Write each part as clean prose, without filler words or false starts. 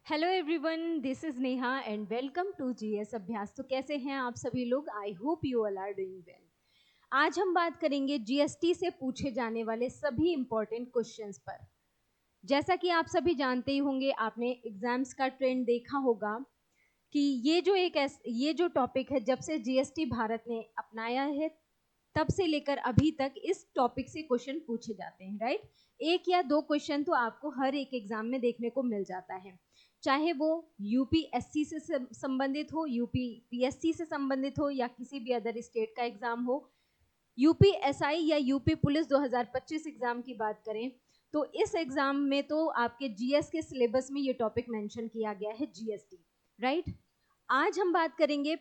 Hello everyone, this is Neha and welcome to GS Abhyas. तो कैसे हैं आप सभी लोग? I hope you all are doing well. आज हम बात करेंगे जीएसटी से पूछे जाने वाले सभी इंपॉर्टेंट क्वेश्चंस पर। जैसा कि आप सभी जानते ही होंगे, आपने एग्जाम्स का ट्रेंड देखा होगा कि ये जो टॉपिक है, जब से जीएसटी भारत ने अपनाया है तब से लेकर अभी तक इस टॉपिक से क्वेश्चन पूछे जाते हैं, राइट। एक या दो क्वेश्चन तो आपको हर एक एग्जाम में देखने को मिल जाता है, चाहे वो यूपीएससी से संबंधित हो, यूपीपीएससी से संबंधित हो, या किसी भी अदर स्टेट का एग्जाम हो। यूपीएसआई या यूपी पुलिस 2025 एग्जाम की बात करें तो इस एग्जाम में तो आपके जीएस के सिलेबस में ये टॉपिक मेंशन किया गया है, जीएसटी, राइट। आज हम बात करेंगे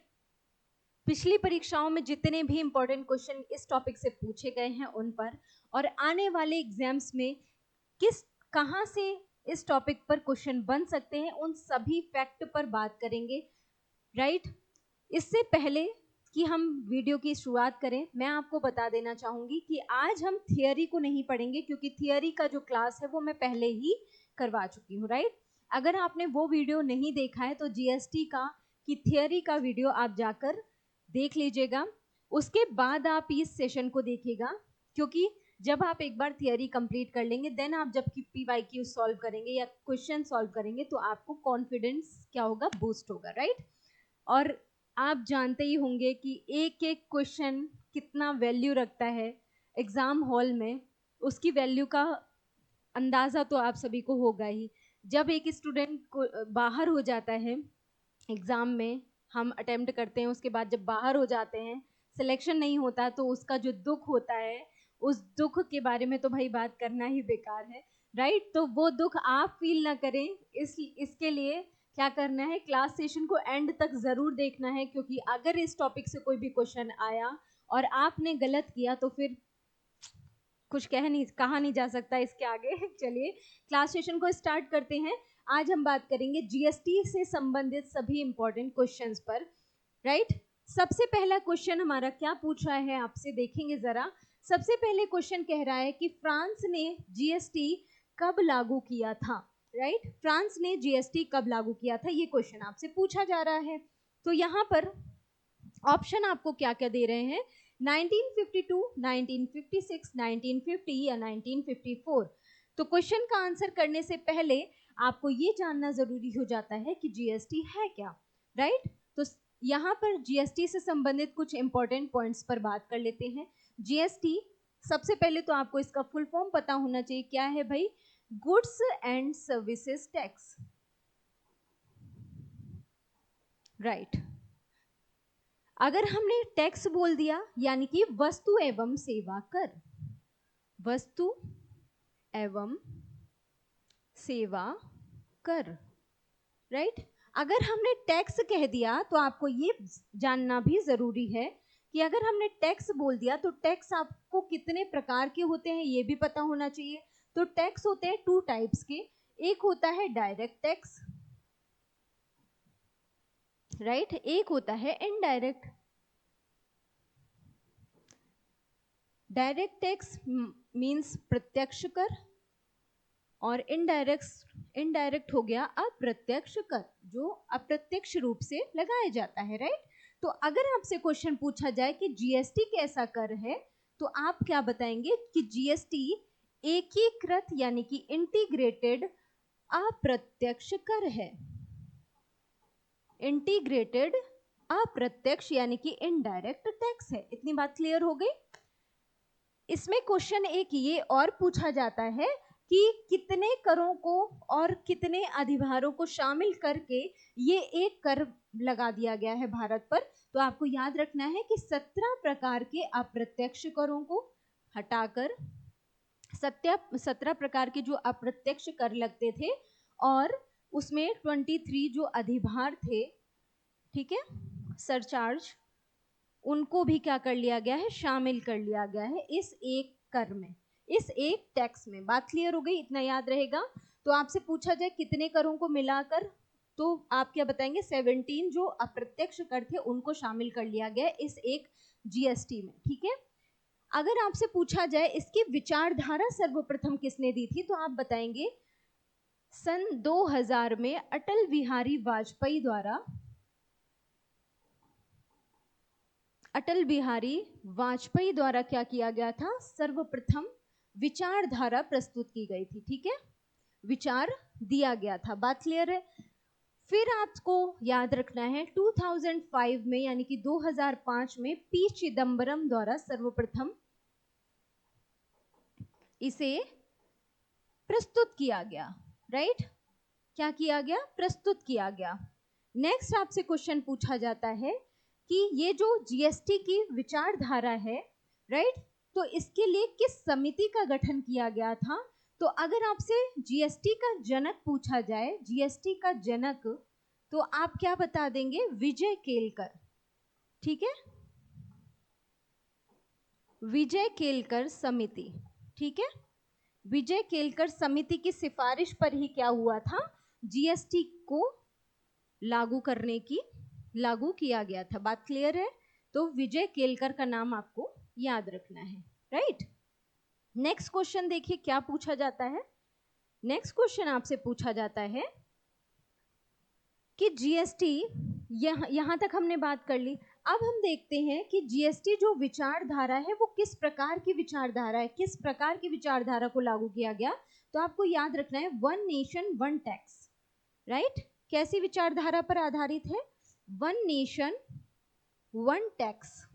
पिछली परीक्षाओं में जितने भी इंपॉर्टेंट क्वेश्चन इस टॉपिक से पूछे गए हैं उन पर, और आने वाले एग्जाम्स में किस कहां से इस टॉपिक पर क्वेश्चन बन सकते हैं, उन सभी फैक्ट पर बात करेंगे, राइट। इससे पहले कि हम वीडियो की शुरुआत करें, मैं आपको बता देना चाहूंगी कि आज हम थियोरी को नहीं पढ़ेंगे, क्योंकि थियोरी का जो क्लास है वो मैं पहले ही करवा चुकी हूँ, राइट। अगर आपने वो वीडियो नहीं देखा है तो जीएसटी की थियोरी का वीडियो आप जाकर देख लीजिएगा, उसके बाद आप इस सेशन को देखिएगा। क्योंकि जब आप एक बार थियोरी कंप्लीट कर लेंगे, देन आप जब पीवाईक्यू सॉल्व करेंगे या क्वेश्चन सॉल्व करेंगे तो आपको कॉन्फिडेंस क्या होगा, बूस्ट होगा, राइट। और आप जानते ही होंगे कि एक एक क्वेश्चन कितना वैल्यू रखता है एग्जाम हॉल में, उसकी वैल्यू का अंदाजा तो आप सभी को होगा ही। जब एक स्टूडेंट को बाहर हो जाता है एग्जाम में, हम अटेम्प्ट करते हैं, उसके बाद जब बाहर हो जाते हैं, सिलेक्शन नहीं होता, तो उसका जो दुख होता है, उस दुख के बारे में तो भाई बात करना ही बेकार है, राइट। तो वो दुख आप फील ना करें, इसके लिए क्या करना है, क्लास सेशन को एंड तक जरूर देखना है, क्योंकि अगर इस टॉपिक से कोई भी क्वेश्चन आया और आपने गलत किया तो फिर कुछ कहा नहीं जा सकता इसके आगे। चलिए क्लास सेशन को स्टार्ट करते हैं। आज हम बात करेंगे जीएसटी से संबंधित सभी इंपॉर्टेंट क्वेश्चंस पर, राइट। सबसे पहला क्वेश्चन हमारा क्या पूछ रहा है आपसे, देखेंगे जरा। सबसे पहले क्वेश्चन कह रहा है कि फ्रांस ने जीएसटी कब लागू किया था, राइट। फ्रांस ने जीएसटी कब लागू किया था, ये क्वेश्चन आपसे पूछा जा रहा है। तो यहाँ पर ऑप्शन आपको क्या क्या दे रहे हैं, 1952, 1956, 1950 या 1954। तो क्वेश्चन का आंसर करने से पहले आपको ये जानना जरूरी हो जाता है कि जीएसटी है क्या, राइट। तो यहाँ पर जीएसटी से संबंधित कुछ इंपॉर्टेंट पॉइंट्स पर बात कर लेते हैं। जीएसटी, सबसे पहले तो आपको इसका फुल फॉर्म पता होना चाहिए, क्या है भाई, goods and services tax, right. अगर हमने टैक्स बोल दिया यानी कि वस्तु एवं सेवा कर, वस्तु एवं सेवा कर, राइट। अगर हमने टैक्स कह दिया तो आपको ये जानना भी जरूरी है कि अगर हमने टैक्स बोल दिया तो टैक्स आपको कितने प्रकार के होते हैं ये भी पता होना चाहिए। तो टैक्स होते हैं टू टाइप्स के, एक होता है डायरेक्ट टैक्स, राइट, एक होता है इनडायरेक्ट। डायरेक्ट टैक्स मीन्स प्रत्यक्ष कर, और इनडायरेक्ट हो गया अप्रत्यक्ष कर, जो अप्रत्यक्ष रूप से लगाया जाता है, राइट। तो अगर आपसे क्वेश्चन पूछा जाए कि जीएसटी कैसा कर है, तो आप क्या बताएंगे कि जीएसटी एकीकृत यानी कि इंटीग्रेटेड अप्रत्यक्ष कर है। इंटीग्रेटेड अप्रत्यक्ष यानी कि इनडायरेक्ट टैक्स है। इतनी बात क्लियर हो गई। इसमें क्वेश्चन एक ये और पूछा जाता है कि कितने करों को और कितने अधिभारों को शामिल करके ये एक कर लगा दिया गया है भारत पर। तो आपको याद रखना है कि 17 प्रकार के अप्रत्यक्ष करों को हटाकर 17 प्रकार के जो अप्रत्यक्ष कर लगते थे, और उसमें 23 जो अधिभार थे, ठीक है, सरचार्ज, उनको भी क्या कर लिया गया है, शामिल कर लिया गया है इस एक कर में, इस एक टैक्स में। बात क्लियर हो गई, इतना याद रहेगा। तो आपसे पूछा जाए कितने करों को मिलाकर, तो आप क्या बताएंगे, 17 जो अप्रत्यक्ष कर थे उनको शामिल कर लिया गया इस एक जीएसटी में, ठीक है। अगर आपसे पूछा जाए इसकी विचारधारा सर्वप्रथम किसने दी थी, तो आप बताएंगे सन 2000 में अटल बिहारी वाजपेयी द्वारा क्या किया गया था? सर्वप्रथम विचारधारा प्रस्तुत की गई थी। ठीक है, विचार दिया गया था। बात क्लियर है? फिर आपको याद रखना है 2005 में यानी कि 2005 में पी चिदम्बरम द्वारा सर्वप्रथम इसे प्रस्तुत किया गया। राइट, क्या किया गया? प्रस्तुत किया गया। नेक्स्ट आपसे क्वेश्चन पूछा जाता है कि ये जो जीएसटी की विचारधारा है, राइट, तो इसके लिए किस समिति का गठन किया गया था? तो अगर आपसे जीएसटी का जनक पूछा जाए, जीएसटी का जनक, तो आप क्या बता देंगे? विजय केलकर। ठीक है, विजय केलकर समिति। ठीक है, विजय केलकर समिति की सिफारिश पर ही क्या हुआ था? जीएसटी को लागू किया गया था। बात क्लियर है? तो विजय केलकर का नाम आपको याद रखना है। राइट, नेक्स्ट क्वेश्चन देखिए क्या पूछा जाता है। नेक्स्ट क्वेश्चन आपसे पूछा जाता है कि जीएसटी, यहां तक हमने बात कर ली। अब हम देखते हैं कि जीएसटी जो विचारधारा है वो किस प्रकार की विचारधारा है, किस प्रकार की विचारधारा को लागू किया गया। तो आपको याद रखना है one nation one tax. Right, कैसी विचारधारा पर आधारित है? वन नेशन वन टैक्स,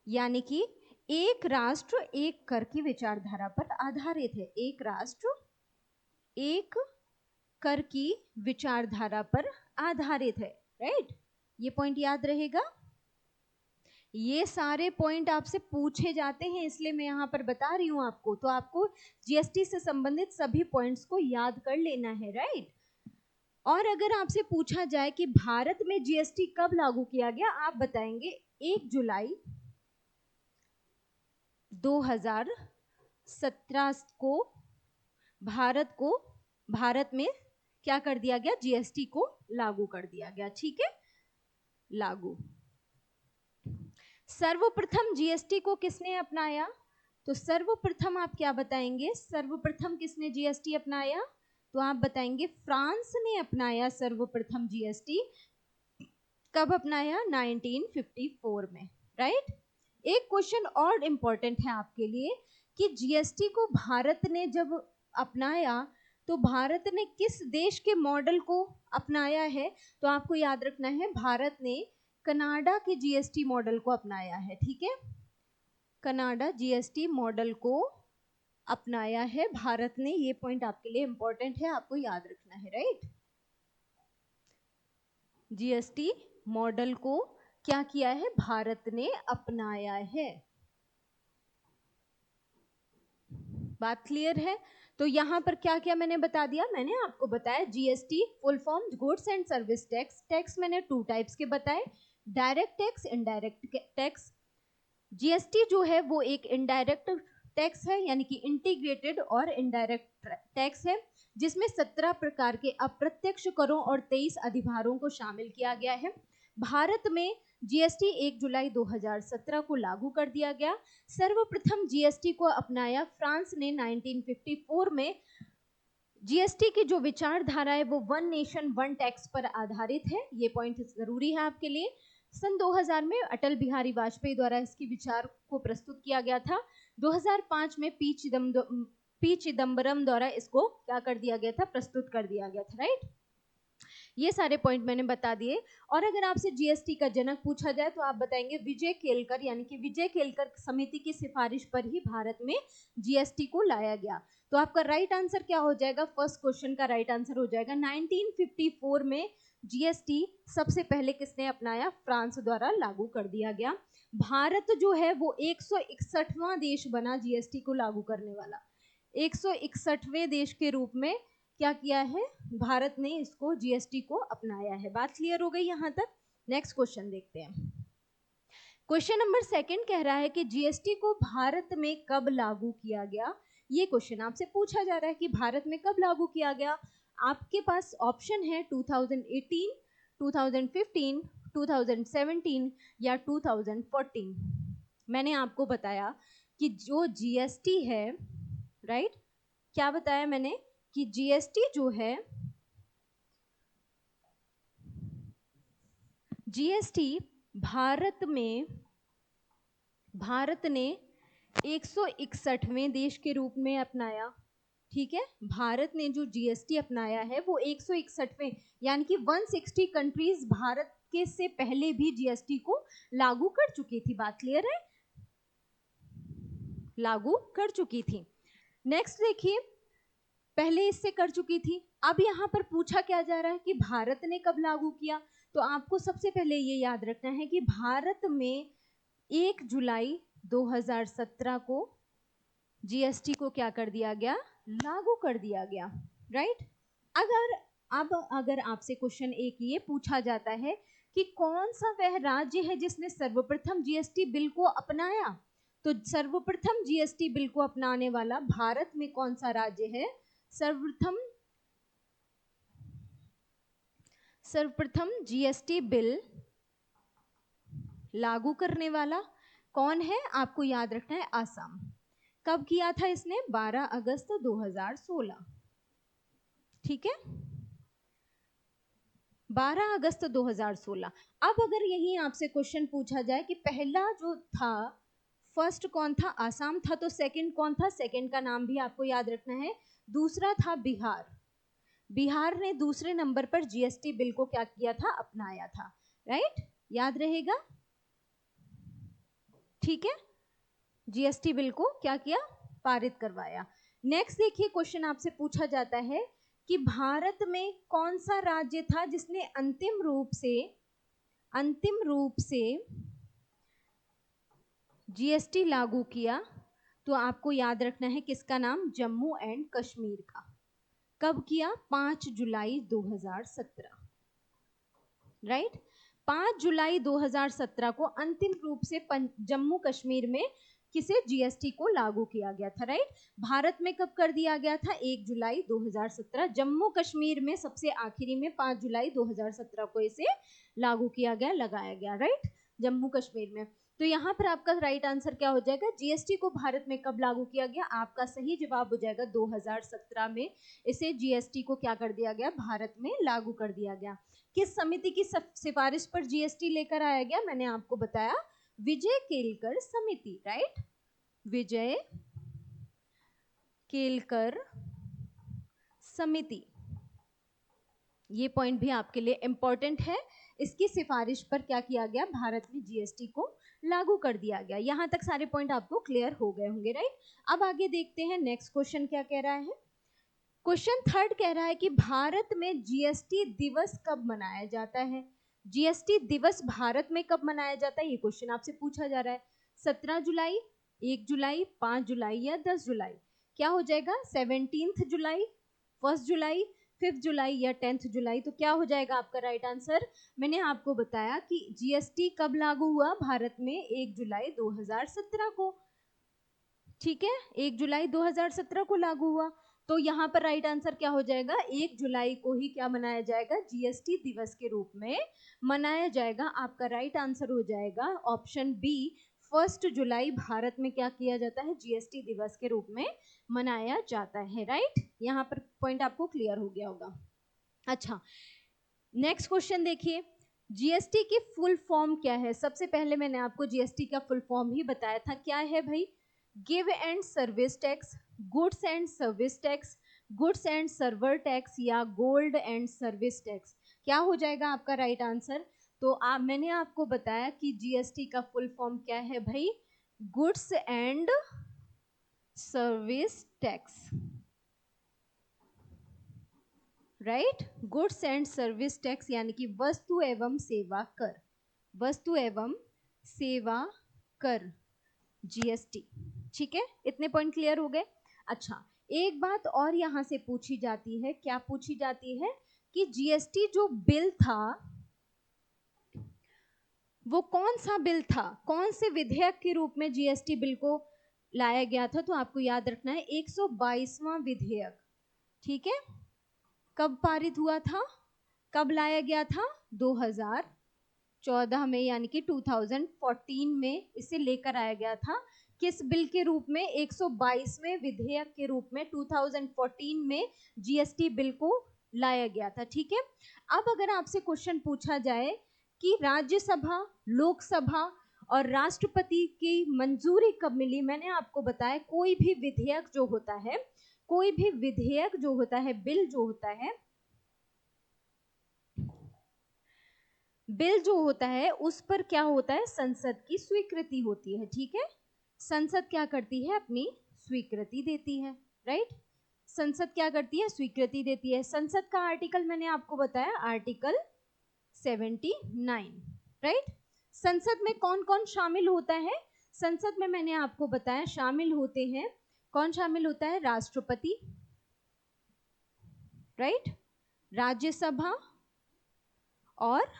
यानी कि एक राष्ट्र एक कर की विचारधारा पर आधारित है। एक राष्ट्र एक कर की विचारधारा पर आधारित है। राइट, ये पॉइंट याद रहेगा। ये सारे पॉइंट आपसे पूछे जाते हैं, इसलिए मैं यहाँ पर बता रही हूँ आपको। तो आपको जीएसटी से संबंधित सभी पॉइंट्स को याद कर लेना है। राइट, और अगर आपसे पूछा जाए कि भारत में जीएसटी कब लागू किया गया, आप बताएंगे 1 जुलाई 2017 को भारत में क्या कर दिया गया? जीएसटी को लागू कर दिया गया। ठीक है, लागू। सर्वप्रथम जीएसटी को किसने अपनाया? तो सर्वप्रथम आप क्या बताएंगे? सर्वप्रथम किसने जीएसटी अपनाया? तो आप बताएंगे फ्रांस ने अपनाया सर्वप्रथम जीएसटी। कब अपनाया? 1954 में। राइट, एक क्वेश्चन और इंपॉर्टेंट है आपके लिए कि जीएसटी को भारत ने जब अपनाया तो भारत ने किस देश के मॉडल को अपनाया है? तो आपको याद रखना है भारत ने कनाडा के जीएसटी मॉडल को अपनाया है। ठीक है, कनाडा जीएसटी मॉडल को अपनाया है भारत ने। ये पॉइंट आपके लिए इंपॉर्टेंट है, आपको याद रखना है। राइट, जीएसटी मॉडल को क्या किया है? भारत ने अपनाया है। बात क्लियर है? तो यहां पर क्या क्या मैंने बता दिया? मैंने आपको बताया GST full form goods and service tax. Tax मैंने 2 टाइप्स के बताए, direct tax, indirect tax. GST जो है वो एक इनडायरेक्ट टैक्स है, यानी कि इंटीग्रेटेड और इनडायरेक्ट टैक्स है, जिसमें 17 प्रकार के अप्रत्यक्ष करों और 23 अधिभारों को शामिल किया गया है। भारत में जीएसटी 1 जुलाई 2017 को लागू कर दिया गया। सर्वप्रथम जीएसटी को अपनाया फ्रांस ने 1954 में। जीएसटी की जो विचारधारा है वो वन नेशन वन टैक्स पर आधारित है। ये पॉइंट जरूरी है आपके लिए। सन 2000 में अटल बिहारी वाजपेयी द्वारा इसकी विचार को प्रस्तुत किया गया था। 2005 में पी चिदम्बरम द्वारा इसको क्या कर दिया गया था? प्रस्तुत कर दिया गया था। राइट, ये सारे पॉइंट मैंने बता दिए। और अगर आपसे जीएसटी का जनक पूछा जाए तो आप बताएंगे विजय केलकर, यानी कि विजय केलकर समिति की सिफारिश पर ही भारत में जीएसटी को लाया गया। तो आपका राइट आंसर क्या हो जाएगा? फर्स्ट क्वेश्चन का राइट आंसर हो जाएगा 1954 में जीएसटी सबसे पहले किसने अपनाया? फ्रांस द्वारा लागू कर दिया गया। भारत जो है वो 161वां देश बना जीएसटी को लागू करने वाला। 161वें देश के रूप में क्या किया है? भारत ने इसको जीएसटी को अपनाया है। बात क्लियर हो गई यहां तक? नेक्स्ट क्वेश्चन देखते हैं। क्वेश्चन नंबर 2 कह रहा है कि जीएसटी को भारत में कब लागू किया गया? ये क्वेश्चन आपसे पूछा जा रहा है कि भारत में कब लागू किया गया। आपके पास ऑप्शन है 2018, 2015, 2017 या 2014। मैंने आपको बताया कि जो जीएसटी है, राइट, क्या बताया मैंने कि जीएसटी जो है, जीएसटी भारत ने 161वें देश के रूप में अपनाया। ठीक है, भारत ने जो जीएसटी अपनाया है वो 161वें, यानी कि 160 कंट्रीज भारत के से पहले भी जीएसटी को लागू कर चुकी थी। बात क्लियर है? लागू कर चुकी थी। नेक्स्ट देखिए, पहले इससे कर चुकी थी। अब यहाँ पर पूछा क्या जा रहा है कि भारत ने कब लागू किया। तो आपको सबसे पहले ये याद रखना है कि भारत में 1 जुलाई 2017 को जीएसटी को क्या कर दिया गया, लागू कर दिया गया। राइट। अगर आपसे क्वेश्चन एक ये पूछा जाता है कि कौन सा वह राज्य है जिसने सर्वप्रथम जीएसटी बिल को अपनाया, तो सर्वप्रथम जीएसटी बिल को अपनाने वाला भारत में कौन सा राज्य है? सर्वप्रथम जीएसटी बिल लागू करने वाला कौन है? आपको याद रखना है, असम। कब किया था इसने? 12 अगस्त 2016। ठीक है, 12 अगस्त 2016। अब अगर यही आपसे क्वेश्चन पूछा जाए कि पहला जो था, फर्स्ट कौन था? आसाम था। तो सेकंड कौन था? सेकंड का नाम भी आपको याद रखना है। दूसरा था बिहार। बिहार ने दूसरे नंबर पर जीएसटी बिल को क्या किया था? अपनाया था। राइट, याद रहेगा। ठीक है, जीएसटी बिल को क्या किया? पारित करवाया। नेक्स्ट देखिए, क्वेश्चन आपसे पूछा जाता है कि भारत में कौन सा राज्य था जिसने अंतिम रूप से जीएसटी लागू किया? तो आपको याद रखना है किसका नाम? जम्मू एंड कश्मीर का। कब किया? 5 जुलाई 2017। राइट, 5 जुलाई 2017 को अंतिम रूप से जम्मू कश्मीर में किसे? जीएसटी को लागू किया गया था। राइट, भारत में कब कर दिया गया था? 1 जुलाई 2017। जम्मू कश्मीर में सबसे आखिरी में 5 जुलाई 2017 को इसे लागू किया गया, लगाया गया। राइट, जम्मू कश्मीर में। तो यहाँ पर आपका राइट आंसर क्या हो जाएगा? जीएसटी को भारत में कब लागू किया गया? आपका सही जवाब हो जाएगा 2017 में इसे जीएसटी को क्या कर दिया गया? भारत में लागू कर दिया गया। किस समिति की सिफारिश पर जीएसटी लेकर आया गया? मैंने आपको बताया, विजय केलकर समिति। राइट, विजय केलकर समिति, ये पॉइंट भी आपके लिए इंपॉर्टेंट है। इसकी सिफारिश पर क्या किया गया? भारत में जीएसटी को लागू कर दिया गया। यहां तक सारे पॉइंट आपको क्लियर हो गए होंगे। राइट, अब आगे देखते हैं नेक्स्ट क्वेश्चन क्या कह रहा है। क्वेश्चन थर्ड कह रहा है कि भारत में जीएसटी दिवस कब मनाया जाता है? जीएसटी दिवस भारत में कब मनाया जाता है, ये क्वेश्चन आपसे पूछा जा रहा है। 17 जुलाई, 1 जुलाई, 5 जुलाई या 10 जुलाई? क्या हो जाएगा? 17 जुलाई, 1 जुलाई, 5 जुलाई या 10 जुलाई? तो क्या हो जाएगा आपका राइट आंसर? मैंने आपको बताया कि जीएसटी कब लागू हुआ भारत में? 1 जुलाई 2017 को। ठीक है, 1 जुलाई 2017 को लागू हुआ। तो यहाँ पर राइट आंसर क्या हो जाएगा? 1 जुलाई को ही क्या मनाया जाएगा? जीएसटी दिवस के रूप में मनाया जाएगा। आपका राइट आंसर हो जाएगा ऑप्शन बी, 1 जुलाई भारत में क्या किया जाता है? जीएसटी दिवस के रूप में मनाया जाता है। राइट, यहाँ पर पॉइंट आपको क्लियर हो गया होगा। अच्छा, नेक्स्ट क्वेश्चन देखिए, जीएसटी की फुल फॉर्म क्या है? सबसे पहले मैंने आपको जीएसटी का फुल फॉर्म ही बताया था। क्या है भाई? Give and service tax, goods and service tax, goods and server tax या गोल्ड एंड सर्विस टैक्स? क्या हो जाएगा आपका राइट आंसर? तो मैंने आपको बताया कि जीएसटी का फुल फॉर्म क्या है भाई? Goods and service tax. Right, goods and service tax यानी कि वस्तु एवं सेवा कर, वस्तु एवं सेवा कर, जीएसटी। ठीक है, इतने पॉइंट क्लियर हो गए। अच्छा, एक बात और यहां से पूछी जाती है। क्या पूछी जाती है? कि जीएसटी जो बिल था वो कौन सा बिल था? कौन से विधेयक के रूप में जीएसटी बिल को लाया गया था? तो आपको याद रखना है 122वां विधेयक। ठीक है, कब पारित हुआ था? कब लाया गया था? 2014 में, यानी कि 2014 में इसे लेकर आया गया था। किस बिल के रूप में? 122वें विधेयक के रूप में 2014 में जीएसटी बिल को लाया गया था। ठीक है, अब अगर आपसे क्वेश्चन पूछा जाए कि राज्यसभा, लोकसभा और राष्ट्रपति की मंजूरी कब मिली, मैंने आपको बताया कोई भी विधेयक जो होता है, कोई भी विधेयक जो होता है, बिल जो होता है, बिल जो होता है उस पर क्या होता है? संसद की स्वीकृति होती है। ठीक है, संसद क्या करती है? अपनी स्वीकृति देती है। राइट, संसद क्या करती है? स्वीकृति देती है। संसद का आर्टिकल मैंने आपको बताया, आर्टिकल 79। राइट, संसद में कौन कौन शामिल होता है? संसद में मैंने आपको बताया शामिल होते हैं, कौन शामिल होता है? राष्ट्रपति, राइट, राज्यसभा और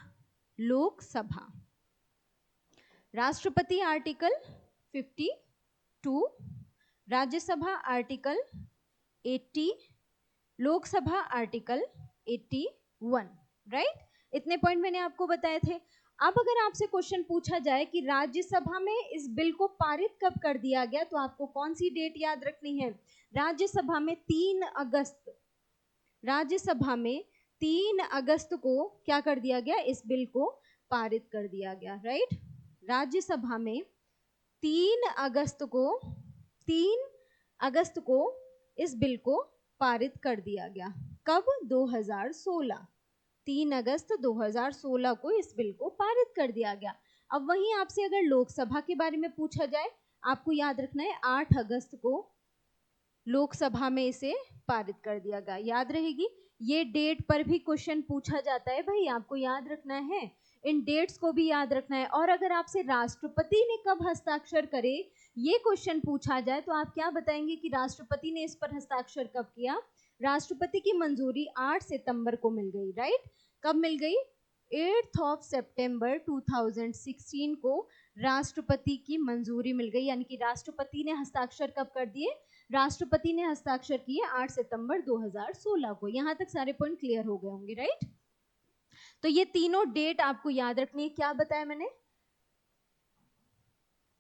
लोकसभा। राष्ट्रपति article 52, Rajya Sabha article 80, Lok Sabha article 81। Right, इतने पॉइंट मैंने आपको बताए थे। अब अगर आपसे क्वेश्चन पूछा जाए कि राज्यसभा में इस बिल को पारित कब कर दिया गया, तो आपको कौन सी डेट याद रखनी है? राज्यसभा में 3 अगस्त, राज्यसभा में 3 अगस्त को क्या कर दिया गया? इस बिल को पारित कर दिया गया। राइट, राज्यसभा में 3 अगस्त को, 3 अगस्त को इस बिल को पारित कर दिया गया। कब? 2016, 3 अगस्त 2016 को इस बिल को पारित कर दिया गया। अब वहीं आपसे अगर लोकसभा के बारे में पूछा जाए, आपको याद रखना है 8 अगस्त को लोकसभा में इसे पारित कर दिया गया। याद रहेगी, ये डेट पर भी क्वेश्चन पूछा जाता है भाई, आपको याद रखना है, इन डेट्स को भी याद रखना है। और अगर आपसे राष्ट्रपति ने कब हस्ताक्षर करे ये क्वेश्चन पूछा जाए, तो आप क्या बताएंगे कि राष्ट्रपति ने इस पर हस्ताक्षर कब किया? राष्ट्रपति की मंजूरी 8 सितंबर को मिल गई। राइट, कब मिल गई? 8 सितंबर 2016 को राष्ट्रपति की मंजूरी मिल गई, यानी कि राष्ट्रपति ने हस्ताक्षर कब कर दिए? राष्ट्रपति ने हस्ताक्षर किए 8 सितंबर 2016 को। यहां तक सारे पॉइंट क्लियर हो गए होंगे। राइट, तो ये तीनों डेट आपको याद रखनी है। क्या बताया मैंने?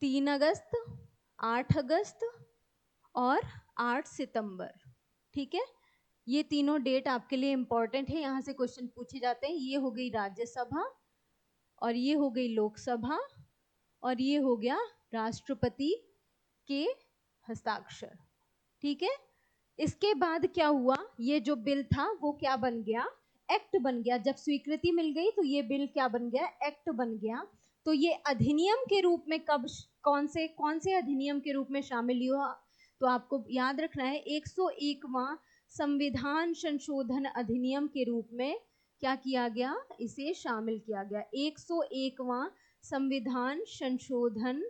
3 अगस्त, 8 अगस्त और 8 सितंबर। ठीक है, ये तीनों डेट आपके लिए इंपॉर्टेंट है, यहां से क्वेश्चन पूछे जाते हैं। ये हो गई राज्यसभा, और ये हो गई लोकसभा, और ये हो गया राष्ट्रपति के हस्ताक्षर। ठीक है, इसके बाद क्या हुआ? ये जो बिल था वो क्या बन गया? एक्ट बन गया। जब स्वीकृति मिल गई तो ये बिल क्या बन गया? एक्ट बन गया। तो ये अधिनियम के रूप में कब, कौन से अधिनियम के रूप में शामिल हुआ? तो आपको याद रखना है 101वां संविधान संशोधन अधिनियम के रूप में क्या किया गया? इसे शामिल किया गया। 101वां संविधान संशोधन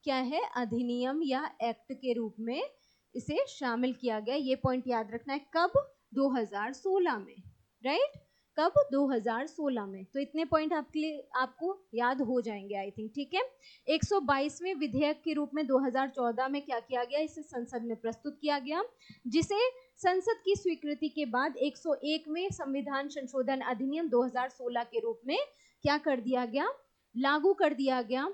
क्या है? अधिनियम या एक्ट के रूप में इसे शामिल किया गया। ये पॉइंट याद रखना है। कब? 2016 में। राइट, कब? 2016 में। तो इतने पॉइंट आपके लिए आपको याद हो जाएंगे आई थिंक। ठीक है, 122वें विधेयक के रूप में 2014 में क्या किया गया? इसे संसद में प्रस्तुत किया गया, जिसे संसद की स्वीकृति के बाद 101वें संविधान संशोधन अधिनियम 2016 के रूप में क्या कर दिया गया? लागू कर दिया गया।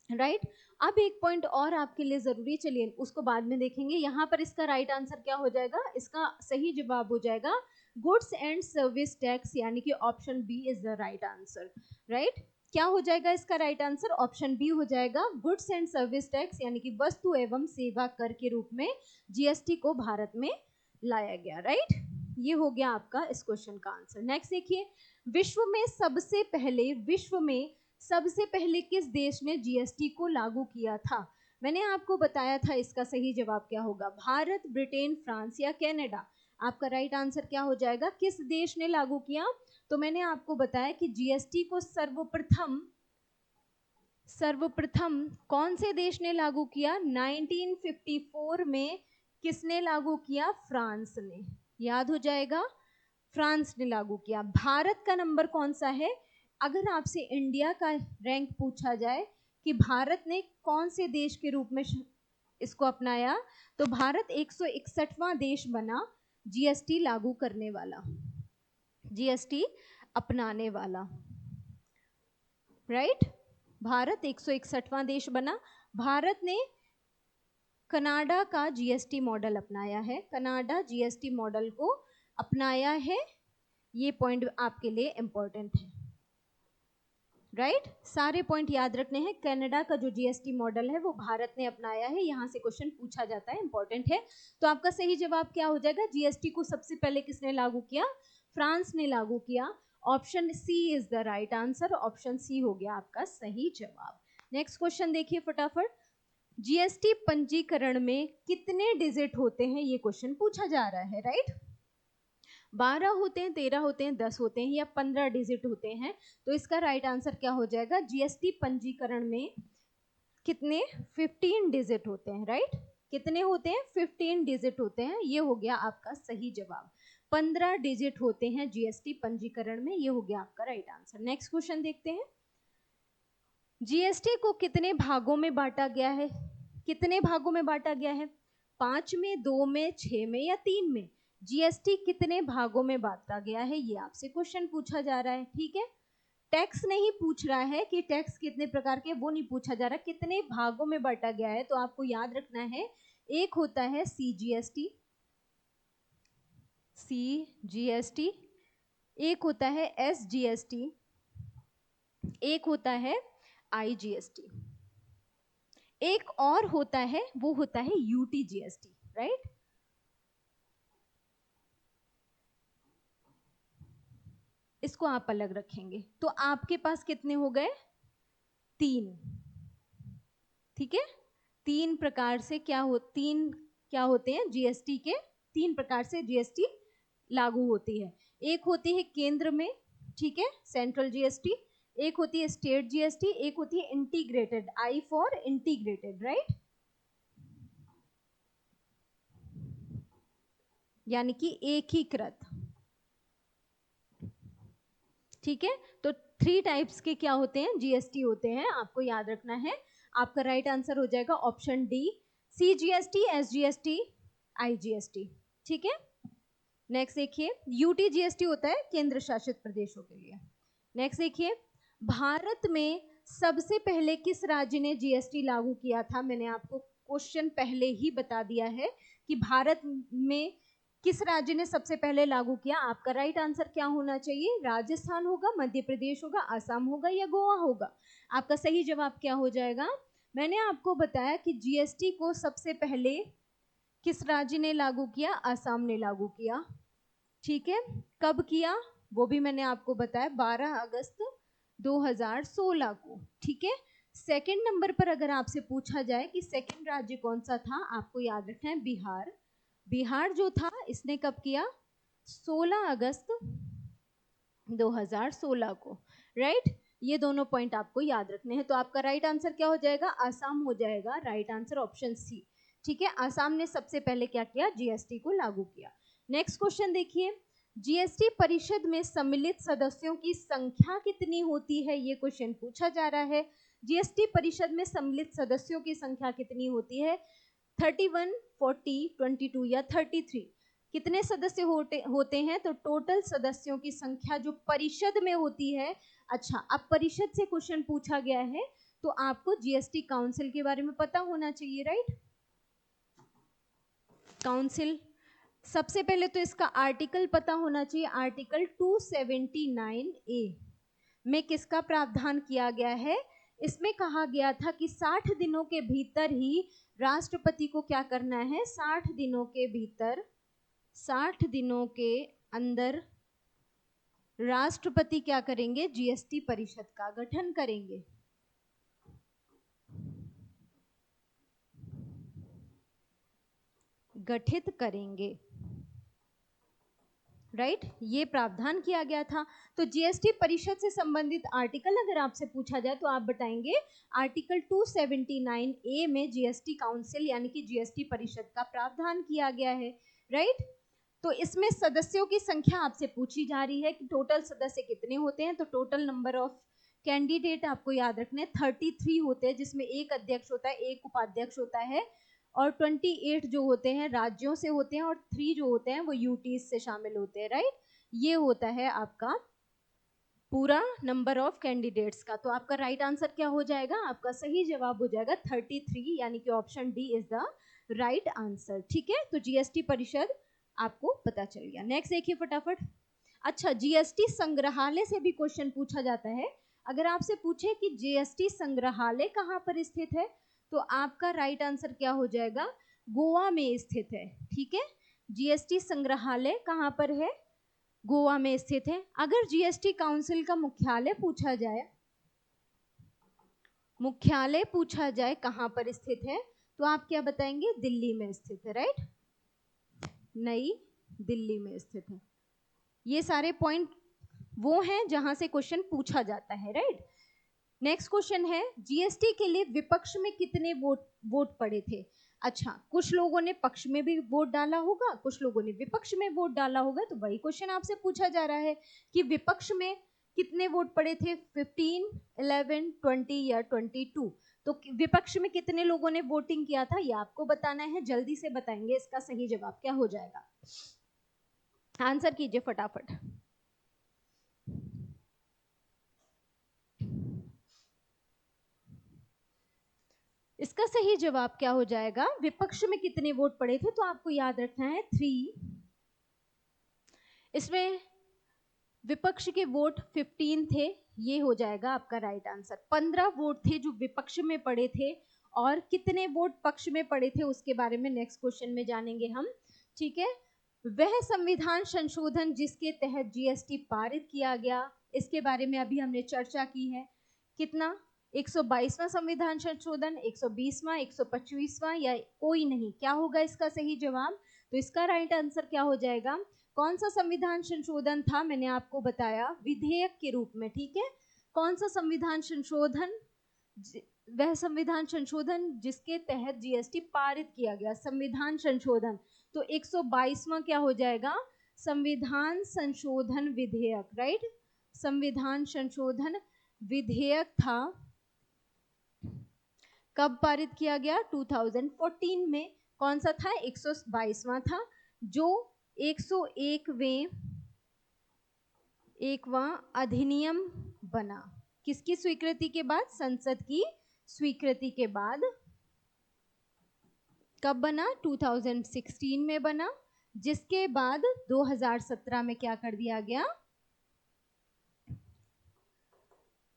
राइट, अब एक पॉइंट और आपके लिए जरूरी, चलिए उसको बाद में देखेंगे। यहाँ पर इसका राइट आंसर क्या हो जाएगा? इसका सही जवाब हो जाएगा गुड्स एंड सर्विस टैक्स, यानी कि option B is the right answer. Right, क्या हो जाएगा इसका राइट आंसर? ऑप्शन बी हो जाएगा गुड्स एंड सर्विस टैक्स, यानी कि वस्तु एवं सेवा कर के रूप में जीएसटी को भारत में लाया गया। राइट, ये हो गया आपका इस क्वेश्चन का आंसर। नेक्स्ट देखिए, विश्व में सबसे पहले किस देश ने जीएसटी को लागू किया था? मैंने आपको बताया था इसका सही जवाब क्या होगा? भारत, ब्रिटेन, फ्रांस या कनाडा। आपका राइट आंसर क्या हो जाएगा? किस देश ने लागू किया? तो मैंने आपको बताया कि जीएसटी को सर्वप्रथम कौन से देश ने लागू किया? 1954 में किसने लागू किया? फ्रांस ने। याद हो जाएगा, फ्रांस ने लागू किया। भारत का नंबर कौन सा है? अगर आपसे इंडिया का रैंक पूछा जाए कि भारत ने कौन से देश के रूप में इसको अपनाया, तो भारत 161वां देश बना जीएसटी लागू करने वाला, जीएसटी अपनाने वाला। राइट, भारत 161वां देश बना। भारत ने कनाडा का जीएसटी मॉडल अपनाया है, कनाडा जीएसटी मॉडल को अपनाया है, ये पॉइंट आपके लिए इंपॉर्टेंट है, राइट सारे पॉइंट याद रखने हैं। कनाडा का जो जीएसटी मॉडल है वो भारत ने अपनाया है, यहाँ से क्वेश्चन पूछा जाता है, इंपॉर्टेंट है। तो आपका सही जवाब क्या हो जाएगा, जीएसटी को सबसे पहले किसने लागू किया, फ्रांस ने लागू किया। Option C is the right answer, option C हो गया आपका सही जवाब। नेक्स्ट क्वेश्चन देखिए फटाफट, जीएसटी पंजीकरण में कितने डिजिट होते हैं, ये क्वेश्चन पूछा जा रहा है, राइट 12 होते हैं, 13 होते हैं, 10 होते हैं या 15 डिजिट होते हैं। तो इसका राइट आंसर क्या हो जाएगा, जीएसटी पंजीकरण में कितने 15 डिजिट होते हैं, राइट कितने होते हैं 15 डिजिट होते हैं, ये हो गया आपका सही जवाब। 15 डिजिट होते हैं जीएसटी पंजीकरण में, ये हो गया आपका राइट आंसर। नेक्स्ट क्वेश्चन देखते हैं, जीएसटी को कितने भागों में बांटा गया है, कितने भागों में बांटा गया है, 5 में, 2 में, 6 में या 3 में। जीएसटी कितने भागों में बांटा गया है, ये आपसे क्वेश्चन पूछा जा रहा है, ठीक है। टैक्स नहीं पूछ रहा है कि टैक्स कितने प्रकार के, वो नहीं पूछा जा रहा, कितने भागों में बांटा गया है। तो आपको याद रखना है, एक होता है सीजीएसटी, सीजीएसटी, एक होता है एसजीएसटी, एक होता है आईजीएसटी, एक और होता है वो होता है यूटीजीएसटी, राइट। इसको आप अलग रखेंगे, तो आपके पास कितने हो गए, 3, ठीक है। 3 प्रकार से तीन क्या होते हैं जीएसटी के, 3 प्रकार से जीएसटी लागू होती है। एक होती है केंद्र में, ठीक है, सेंट्रल जीएसटी, एक होती है स्टेट जीएसटी, एक होती है integrated, I for integrated, right, यानी कि एकीकृत, ठीक है। तो 3 टाइप्स के क्या होते हैं, जीएसटी होते हैं, आपको याद रखना है। आपका राइट आंसर हो जाएगा option D, CGST, SGST, IGST, ठीक है। नेक्स्ट देखिए, यूटीजीएसटी होता है केंद्र शासित प्रदेशों के लिए। नेक्स्ट देखिए, भारत में सबसे पहले किस राज्य ने जीएसटी लागू किया था, मैंने आपको क्वेश्चन पहले ही बता दिया है कि भारत में किस राज्य ने सबसे पहले लागू किया। आपका राइट आंसर क्या होना चाहिए, राजस्थान होगा, मध्य प्रदेश होगा, असम होगा या गोवा होगा। आपका सही जवाब क्या हो जाएगा, मैंने आपको बताया कि जीएसटी को सबसे पहले किस राज्य ने लागू किया, असम ने लागू किया, ठीक है। कब किया वो भी मैंने आपको बताया, 12 अगस्त 2016 को, ठीक है। सेकंड नंबर पर अगर आपसे पूछा जाए कि सेकंड राज्य कौन सा था, आपको याद रखना है बिहार, बिहार जो था इसने कब किया, 16 अगस्त 2016 को, राइट। ये दोनों पॉइंट आपको याद रखने हैं। तो आपका राइट आंसर क्या हो जाएगा, आसाम हो जाएगा, राइट आंसर ऑप्शन सी, ठीक है। आसाम ने सबसे पहले क्या किया, जीएसटी को लागू किया। नेक्स्ट क्वेश्चन देखिए, जीएसटी परिषद में सम्मिलित सदस्यों की संख्या कितनी होती है, ये क्वेश्चन पूछा जा रहा है। जीएसटी परिषद में सम्मिलित सदस्यों की संख्या कितनी होती है, 31, 40, 22 या 33, कितने सदस्य होते हैं। तो टोटल सदस्यों की संख्या जो परिषद में होती है, अच्छा अब परिषद से क्वेश्चन पूछा गया है तो आपको जीएसटी काउंसिल के बारे में पता होना चाहिए, राइट। काउंसिल, सबसे पहले तो इसका आर्टिकल पता होना चाहिए, आर्टिकल 279A में किसका प्रावधान किया गया है, इसमें कहा गया था कि 60 दिनों के भीतर ही राष्ट्रपति को क्या करना है, 60 दिनों के भीतर, 60 दिनों के अंदर राष्ट्रपति क्या करेंगे, जीएसटी परिषद का गठन करेंगे, गठित करेंगे, राइट ये प्रावधान किया गया था। तो जीएसटी परिषद से संबंधित आर्टिकल अगर आपसे पूछा जाए तो आप बताएंगे आर्टिकल 279A में जीएसटी काउंसिल यानी कि जीएसटी परिषद का प्रावधान किया गया है, राइट। तो इसमें सदस्यों की संख्या आपसे पूछी जा रही है कि टोटल सदस्य कितने होते हैं। तो टोटल नंबर ऑफ कैंडिडेट आपको याद रखने 33 होते हैं, जिसमें एक अध्यक्ष होता है, एक उपाध्यक्ष होता है, और 28 जो होते हैं राज्यों से होते हैं, और 3 जो होते हैं वो यूटीज से शामिल होते हैं, राइट। ये होता है आपका पूरा नंबर ऑफ कैंडिडेट्स का। तो आपका राइट आंसर क्या हो जाएगा, आपका सही जवाब हो जाएगा 33, यानी कि option D is the right answer. ठीक है, तो जीएसटी परिषद आपको पता चल गया। नेक्स्ट देखिए फटाफट। अच्छा, जीएसटी संग्रहालय से भी क्वेश्चन पूछा जाता है। अगर आपसे पूछे कि जीएसटी संग्रहालय कहाँ पर स्थित है, तो आपका राइट आंसर क्या हो जाएगा? गोवा में स्थित है। ठीक है, जीएसटी संग्रहालय कहाँ पर है? गोवा में स्थित है। अगर जीएसटी काउंसिल का मुख्यालय पूछा जाए कहाँ पर स्थित है, तो आप क्या बताएंगे? दिल्ली में स्थित है। राइट, नई दिल्ली में स्थित है। ये सारे पॉइंट वो हैं जहां से क्वेश्चन पूछा जाता है। राइट, नेक्स्ट क्वेश्चन है, जीएसटी के लिए विपक्ष में कितने वोट पड़े थे? अच्छा, कुछ लोगों ने पक्ष में भी वोट डाला होगा, कुछ लोगों ने विपक्ष में वोट डाला होगा। तो वही क्वेश्चन आपसे पूछा जा रहा है कि विपक्ष में कितने वोट पड़े थे? 15, 11, 20 या 22? तो विपक्ष में कितने लोगों ने वोटिंग किया था, ये आपको बताना है। जल्दी से बताएंगे इसका सही जवाब क्या हो जाएगा। आंसर कीजिए फटाफट। इसका सही जवाब क्या हो जाएगा? विपक्ष में कितने वोट पड़े थे? तो आपको याद रखना है 3। इसमें विपक्ष के वोट 15 थे, ये हो जाएगा आपका राइट आंसर। 15 वोट थे जो विपक्ष में पड़े थे, और कितने वोट पक्ष में पड़े थे उसके बारे में नेक्स्ट क्वेश्चन में जानेंगे हम। ठीक है, वह संविधान संशोधन जिसके तहत जीएसटी पारित किया गया, इसके बारे में अभी हमने चर्चा की है। कितना? 122वां संविधान संशोधन, 120वां, 125वां, या कोई नहीं? क्या होगा इसका सही जवाब? तो इसका राइट आंसर क्या हो जाएगा? कौन सा संविधान संशोधन था? मैंने आपको बताया विधेयक के रूप में। ठीक है, कौन सा संविधान संशोधन? वह संविधान संशोधन जिसके तहत जीएसटी पारित किया गया, संविधान संशोधन। तो 122वां क्या हो जाएगा? संविधान संशोधन विधेयक। राइट, संविधान संशोधन विधेयक था। कब पारित किया गया? 2014 में। कौन सा था? 122वां था, जो 101वां अधिनियम बना। किसकी स्वीकृति के बाद? संसद की स्वीकृति के बाद। कब बना? 2016 में बना, जिसके बाद 2017 में क्या कर दिया गया?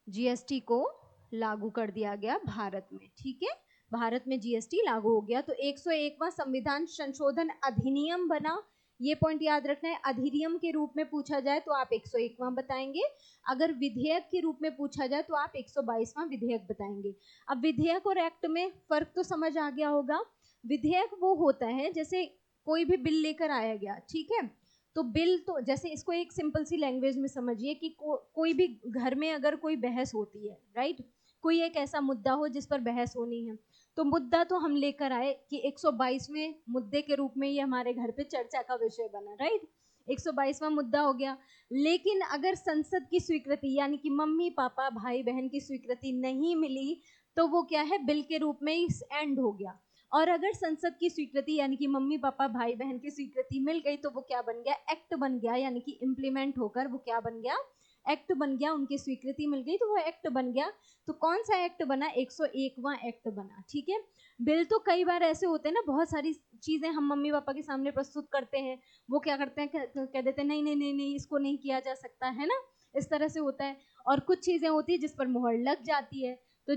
जीएसटी को लागू कर दिया गया भारत में। ठीक है, भारत में जीएसटी लागू हो गया। तो 101वां संविधान संशोधन अधिनियम बना। ये पॉइंट याद रखना है। अधिनियम के रूप में पूछा जाए तो आप 101वां बताएंगे, अगर विधेयक के रूप में पूछा जाए तो आप 122वां विधेयक बताएंगे। अब विधेयक और एक्ट में फर्क तो समझ आ गया होगा। विधेयक वो होता है जैसे कोई भी बिल लेकर आया गया। ठीक है, तो बिल तो जैसे, इसको एक सिंपल सी लैंग्वेज में समझिए कि कोई भी घर में अगर कोई बहस होती है, राइट, कोई एक ऐसा मुद्दा हो जिस पर बहस होनी है, तो मुद्दा तो हम लेकर आए कि 122वें मुद्दे के रूप में ये हमारे घर पे चर्चा का विषय बना। राइट, 122वां मुद्दा हो गया। लेकिन अगर संसद की स्वीकृति यानी कि मम्मी पापा भाई बहन की स्वीकृति नहीं मिली, तो वो क्या है? बिल के रूप में एंड हो गया। और अगर संसद की स्वीकृति यानी कि मम्मी पापा भाई बहन की स्वीकृति मिल गई, तो वो क्या बन गया? एक्ट बन गया, यानी कि इम्प्लीमेंट होकर वो क्या बन गया? एक्ट बन गया। उनकी स्वीकृति मिल गई तो वो एक्ट बन गया। तो कौन सा एक्ट बना? 101वां एक्ट बना। ठीक है, बिल तो कई बार ऐसे होते हैं ना, बहुत सारी चीजें हम मम्मी पापा के सामने प्रस्तुत करते हैं, वो क्या करते हैं? कह देते हैं नहीं नहीं नहीं नहीं, इसको नहीं किया जा सकता है ना, इस तरह से होता है। और कुछ चीजें होती है जिस पर मुहर लग जाती है। तो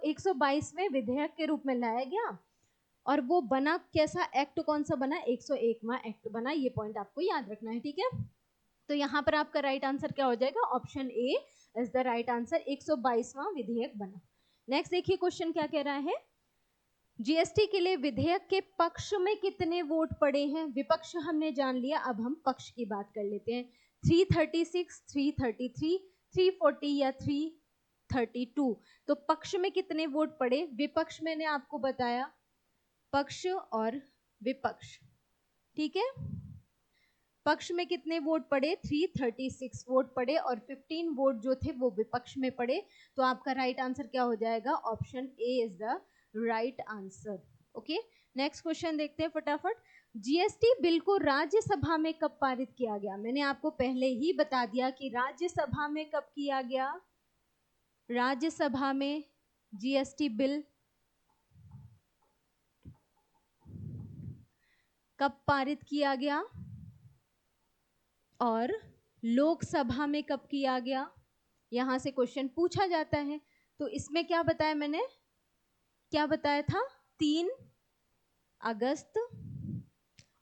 122वें विधेयक के रूप में लाया गया, और वो बना कैसा? एक्ट कौन सा बना? 101वां एक्ट बना। ये पॉइंट आपको याद रखना है। ठीक है, तो यहाँ पर आपका राइट आंसर क्या हो जाएगा? Option A is the right answer. 122वां विधेयक बना। नेक्स्ट देखिए क्वेश्चन क्या कह रहा है। जीएसटी के लिए विधेयक के पक्ष में कितने वोट पड़े हैं? विपक्ष हमने जान लिया, अब हम पक्ष की बात कर लेते हैं। 336, 333, 340 या 332? तो पक्ष में कितने वोट पड़े? विपक्ष मैंने आपको बताया, पक्ष और विपक्ष। ठीक है, पक्ष में कितने वोट पड़े? 336 वोट पड़े, और 15 वोट जो थे वो विपक्ष में पड़े। तो आपका राइट आंसर क्या हो जाएगा? Option A is the right answer. Okay, next question देखते हैं फटाफट। जीएसटी बिल को राज्यसभा में कब पारित किया गया? मैंने आपको पहले ही बता दिया कि राज्यसभा में कब किया गया। राज्यसभा में जीएसटी बिल कब पारित किया गया और लोकसभा में कब किया गया, यहां से क्वेश्चन पूछा जाता है। तो इसमें क्या बताया मैंने, क्या बताया था, 3 अगस्त,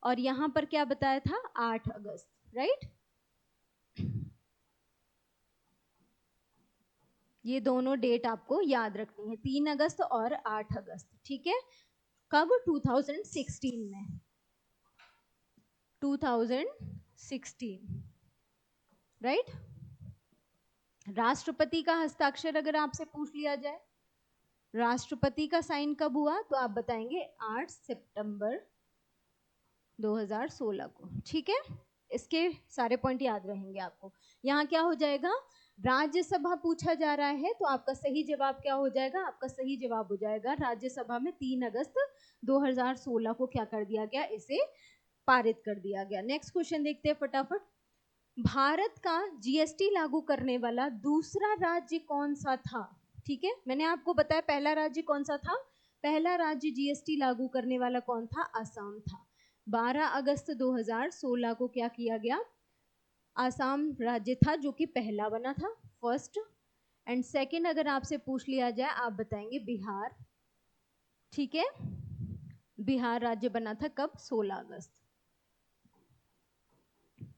और यहां पर क्या बताया था, 8 अगस्त, राइट। ये दोनों डेट आपको याद रखनी है, 3 अगस्त और 8 अगस्त, ठीक है। कब, 2016 में, 2016, राइट। राष्ट्रपति का हस्ताक्षर अगर आपसे पूछ लिया जाए, राष्ट्रपति का साइन कब हुआ, तो आप बताएंगे 8 सितंबर 2016 को, ठीक है। इसके सारे पॉइंट याद रहेंगे आपको। यहाँ क्या हो जाएगा, राज्यसभा पूछा जा रहा है, तो आपका सही जवाब क्या हो जाएगा, आपका सही जवाब हो जाएगा राज्यसभा में 3 अगस्त 2016 को क्या कर दिया गया, इसे पारित कर दिया गया। नेक्स्ट क्वेश्चन देखते हैं फटाफट। भारत का जीएसटी लागू करने वाला दूसरा राज्य कौन सा था, ठीक है। मैंने आपको बताया पहला राज्य कौन सा था, पहला राज्य जीएसटी लागू करने वाला कौन था, असम था। 12 अगस्त 2016 को क्या किया गया, असम राज्य था जो कि पहला बना था, फर्स्ट। एंड सेकंड अगर आपसे पूछ लिया जाए, आप बताएंगे बिहार, ठीक है। बिहार राज्य बना था कब, 16 अगस्त,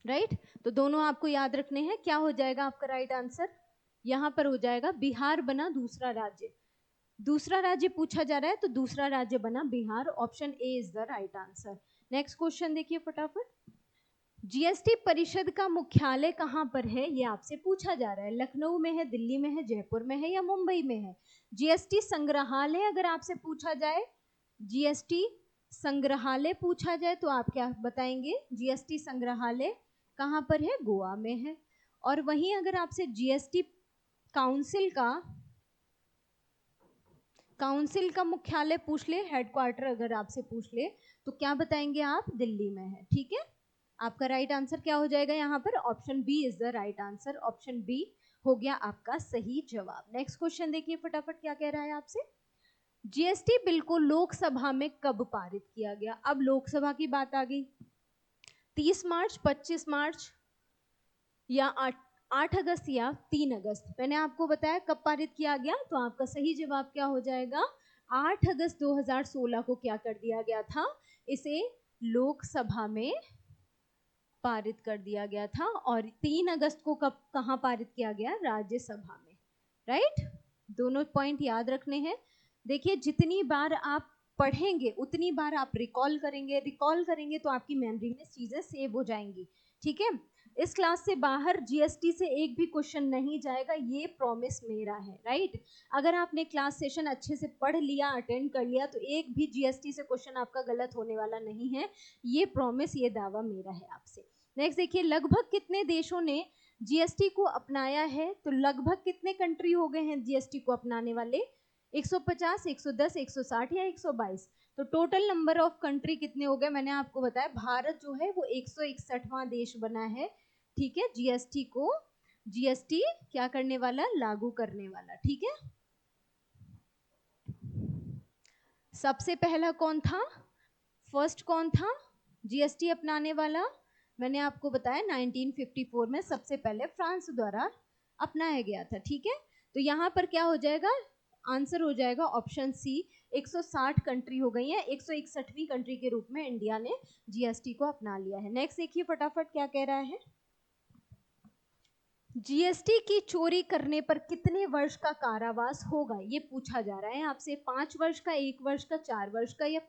राइट। तो दोनों आपको याद रखने हैं। क्या हो जाएगा आपका राइट आंसर, यहां पर हो जाएगा बिहार बना दूसरा राज्य, दूसरा राज्य पूछा जा रहा है तो दूसरा राज्य बना Bihar, option A is the right answer. Next question देखिए फटाफट। जीएसटी परिषद का मुख्यालय कहां पर है, ये आपसे पूछा जा रहा है। लखनऊ में है, दिल्ली में है, जयपुर में है या मुंबई में है। जीएसटी संग्रहालय अगर आपसे पूछा जाए, जीएसटी संग्रहालय पूछा जाए तो आप क्या बताएंगे, जीएसटी संग्रहालय कहां पर है, गोवा में है। और वहीं अगर आपसे जीएसटी काउंसिल का मुख्यालय पूछ ले, हेडक्वार्टर अगर आपसे पूछ ले, तो क्या बताएंगे आप, दिल्ली में है, ठीक है। आपका राइट आंसर क्या हो जाएगा यहाँ पर, option B is the right answer, option B हो गया आपका सही जवाब। नेक्स्ट क्वेश्चन देखिए फटाफट, क्या कह रहा है आपसे। जीएसटी बिल को लोकसभा में कब पारित किया गया। अब लोकसभा की बात आ गई, 30 मार्च, 25 मार्च या 8 अगस्त या 3 अगस्त। मैंने आपको बताया कब पारित किया गया, तो आपका सही जवाब क्या हो जाएगा, 8 अगस्त 2016 को क्या कर दिया गया था, इसे लोकसभा में पारित कर दिया गया था। और 3 अगस्त को कब, कहां पारित किया गया, राज्यसभा में, राइट। दोनों पॉइंट याद रखने हैं। देखिए जितनी बार आप पढ़ेंगे उतनी बार आप रिकॉल करेंगे तो आपकी मेमोरी में चीजें सेव हो जाएंगी, ठीक है। इस क्लास से बाहर जीएसटी से एक भी क्वेश्चन नहीं जाएगा, ये प्रॉमिस मेरा है, राइट। अगर आपने क्लास सेशन अच्छे से पढ़ लिया, अटेंड कर लिया, तो एक भी जीएसटी से क्वेश्चन आपका गलत होने वाला नहीं है, ये प्रॉमिस, ये दावा मेरा है आपसे। नेक्स्ट देखिए, लगभग कितने देशों ने जीएसटी को अपनाया है, तो लगभग कितने कंट्री हो गए हैं जीएसटी को अपनाने वाले, 150, 110, 160 या 122। तो टोटल नंबर ऑफ कंट्री कितने हो गए, मैंने आपको बताया भारत जो है वो 161वां देश बना है, ठीक है, जीएसटी क्या करने वाला, लागू करने वाला, ठीक है। सबसे पहला कौन था, फर्स्ट कौन था जीएसटी अपनाने वाला, मैंने आपको बताया 1954 में सबसे पहले फ्रांस द्वारा अपनाया गया था, ठीक है। तो यहाँ पर क्या हो जाएगा, आंसर हो जाएगा ऑप्शन सी, 160 कंट्री हो गई है, 161वीं कंट्री के रूप में इंडिया ने जीएसटी को अपना लिया है। नेक्स्ट देखिए फटाफट क्या कह रहा है। जीएसटी की चोरी करने पर कितने वर्ष का कारावास होगा, ये पूछा जा रहा है आपसे। 5 वर्ष का, 1 वर्ष का, 4 वर्ष का या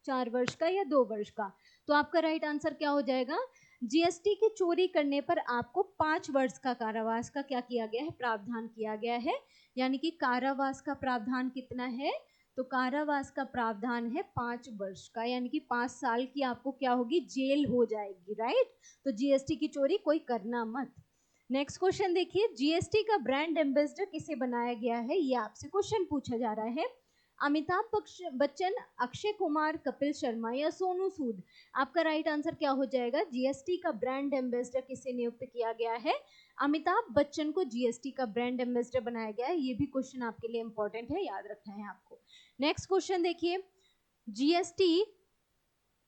4 वर्ष का या 2 वर्ष का। तो आपका राइट आंसर क्या हो जाएगा, जीएसटी की चोरी करने पर आपको 5 वर्ष का कारावास का क्या किया गया है, प्रावधान किया गया है। यानी कि कारावास का प्रावधान कितना है, तो कारावास का प्रावधान है 5 वर्ष का, यानी कि 5 साल की आपको क्या होगी, जेल हो जाएगी, राइट। तो जीएसटी की चोरी कोई करना मत। नेक्स्ट क्वेश्चन देखिए, जीएसटी का ब्रांड एम्बेसडर किसे बनाया गया है, ये आपसे क्वेश्चन पूछा जा रहा है। अमिताभ बच्चन, अक्षय कुमार, कपिल शर्मा या सोनू सूद। आपका राइट आंसर क्या हो जाएगा, जीएसटी का ब्रांड एम्बेसडर किसे नियुक्त किया गया है, अमिताभ बच्चन को जीएसटी का ब्रांड एम्बेसडर बनाया गया है। ये भी क्वेश्चन आपके लिए इंपॉर्टेंट है, याद रखना है आपको। नेक्स्ट क्वेश्चन देखिए, जीएसटी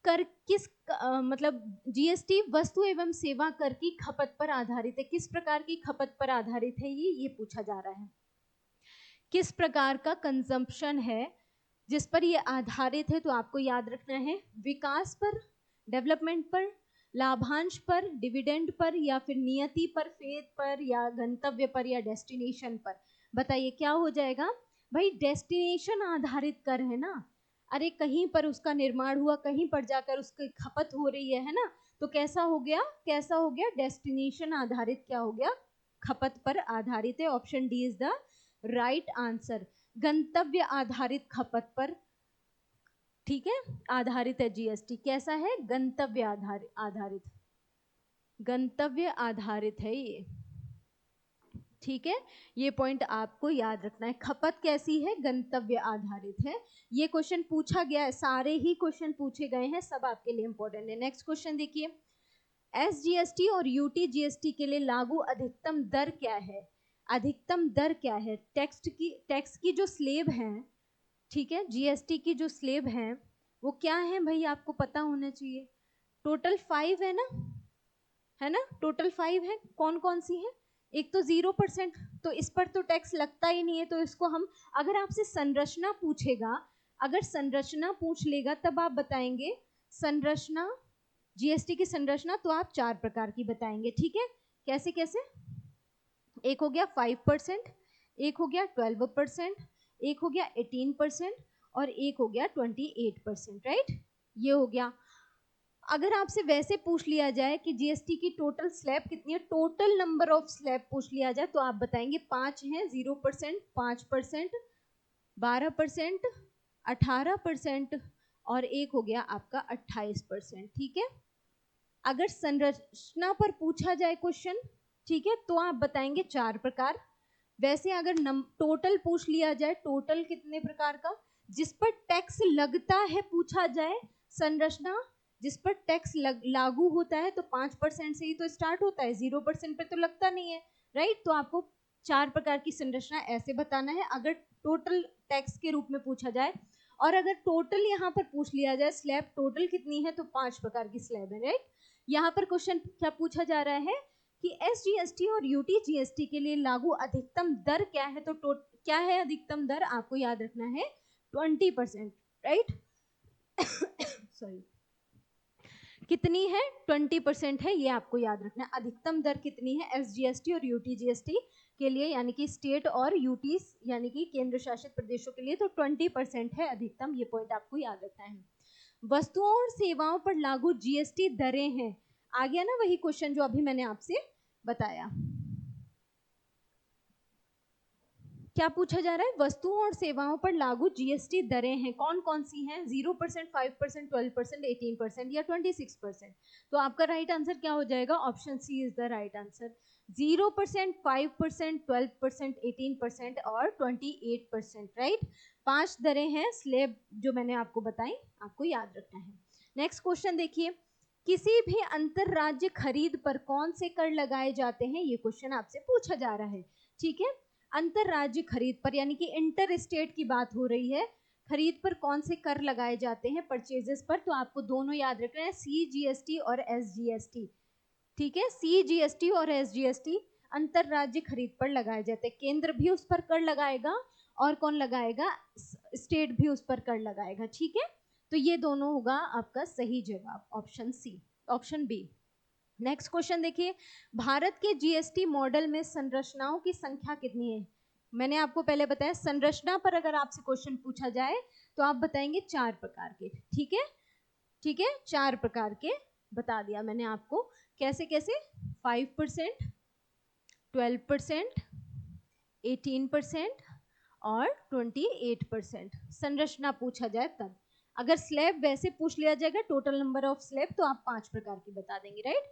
कर किस मतलब जीएसटी वस्तु एवं सेवा कर की खपत पर आधारित है। किस प्रकार की खपत पर आधारित है ये पूछा जा रहा है। किस प्रकार का कंजम्पशन है जिस पर ये आधारित है, तो आपको याद रखना है विकास पर, डेवलपमेंट पर, लाभांश पर, डिविडेंड पर, या फिर नियति पर, फेद पर, या गंतव्य पर, या डेस्टिनेशन पर। बताइए क्या हो जाएगा भाई? डेस्टिनेशन आधारित कर है ना। अरे कहीं पर उसका निर्माण हुआ, कहीं पर जाकर उसकी खपत हो रही है ना, तो कैसा हो गया, कैसा हो गया? डेस्टिनेशन आधारित क्या हो गया? खपत पर आधारित है। Option D is the right answer. गंतव्य आधारित खपत पर, ठीक है, आधारित है जीएसटी। कैसा है? गंतव्य आधारित, गंतव्य आधारित है ये, ठीक है। ये पॉइंट आपको याद रखना है। खपत कैसी है? गंतव्य आधारित है। ये क्वेश्चन पूछा गया है, सारे ही क्वेश्चन पूछे गए हैं, सब आपके लिए इंपॉर्टेंट है। नेक्स्ट क्वेश्चन देखिए, एसजीएसटी और यूटी जीएसटी के लिए लागू अधिकतम दर क्या है? अधिकतम दर क्या है? टैक्स की जो स्लेब है, ठीक है, जीएसटी की जो स्लेब है वो क्या है भाई? आपको पता होना चाहिए। टोटल 5 है ना, है ना, टोटल 5 है। कौन कौन सी है? एक तो 0%, तो इस पर तो टैक्स लगता ही नहीं है, तो इसको हम, अगर आपसे संरचना पूछेगा, अगर संरचना पूछ लेगा तब आप बताएंगे संरचना, जीएसटी की संरचना, तो आप 4 प्रकार की बताएंगे, ठीक है। कैसे कैसे? एक हो गया 5%, एक हो गया 12%, एक हो गया 18%, और एक हो गया 28%, राइट? ये हो गया। अगर आपसे वैसे पूछ लिया जाए कि जीएसटी की टोटल स्लैब कितनी है, टोटल नंबर ऑफ स्लैब पूछ लिया जाए, तो आप बताएंगे 5 हैं, 0%, 5%, 12%, 18%, और एक हो गया आपका 28%, ठीक है। अगर संरचना पर पूछा जाए क्वेश्चन, ठीक है, तो आप बताएंगे 4 प्रकार। वैसे अगर टोटल पूछ लिया जाए, टोटल कितने प्रकार का, जिस पर टैक्स लगता है पूछा जाए, संरचना जिस पर टैक्स लागू होता है, तो 5% से ही तो स्टार्ट होता है, 0% पे तो लगता नहीं है, राइट? तो आपको 4 प्रकार की संरचना ऐसे बताना है अगर टोटल टैक्स के रूप में पूछा जाए। और अगर टोटल यहाँ पर पूछ लिया जाए, स्लैब टोटल कितनी है, तो 5 प्रकार की स्लैब है, राइट? यहाँ पर क्वेश्चन क्या पूछा जा रहा है कि एसजीएसटी और यूटी जीएसटी के लिए लागू अधिकतम दर क्या है? तो क्या है अधिकतम दर? आपको याद रखना है 20%, राइट? सॉरी, कितनी है? 20% है, ये आपको याद रखना है। अधिकतम दर कितनी है एसजीएसटी और यूटी जीएसटी के लिए, यानी कि स्टेट और यूटी यानी कि केंद्र शासित प्रदेशों के लिए, तो 20% है अधिकतम। ये पॉइंट आपको याद रखना है। वस्तुओं और सेवाओं पर लागू जीएसटी दरें हैं। आ गया ना वही क्वेश्चन जो अभी मैंने आपसे बताया। क्या पूछा जा रहा है? वस्तुओं और सेवाओं पर लागू जीएसटी दरें हैं, कौन कौन सी हैं? 0%, 5%, 12%, 18% या 26%। तो आपका राइट आंसर क्या हो जाएगा? Option C is the right answer. 0%, 5%, 12%, 18% और 28%, राइट? 5 दरें हैं स्लेब जो मैंने आपको बताई, आपको याद रखना है। नेक्स्ट क्वेश्चन देखिए, किसी भी अंतरराज्य खरीद पर कौन से कर लगाए जाते हैं? ये क्वेश्चन आपसे पूछा जा रहा है, ठीक है। अंतरराज्य खरीद पर, यानी कि इंटर स्टेट की बात हो रही है, खरीद पर कौन से कर लगाए जाते हैं परचेजेस पर? तो आपको दोनों याद रखना है, सीजीएसटी और एसजीएसटी, ठीक है। सीजीएसटी और एसजीएसटी अंतरराज्य खरीद पर लगाए जाते हैं। केंद्र भी उस पर कर लगाएगा और कौन लगाएगा? स्टेट भी उस पर कर लगाएगा, ठीक है। तो ये दोनों होगा आपका सही जवाब, option C, option B. Next question देखिए, भारत के जीएसटी मॉडल में संरचनाओं की संख्या कितनी है? मैंने आपको पहले बताया संरचना पर अगर आपसे क्वेश्चन पूछा जाए तो आप बताएंगे 4 प्रकार के, ठीक है, ठीक है, 4 प्रकार के बता दिया मैंने आपको। कैसे कैसे? 5%, 12%, 18% और 28%। संरचना पूछा जाए तब। अगर स्लैब वैसे पूछ लिया जाएगा, टोटल नंबर ऑफ स्लैब, तो आप 5 प्रकार की बता देंगे, राइट?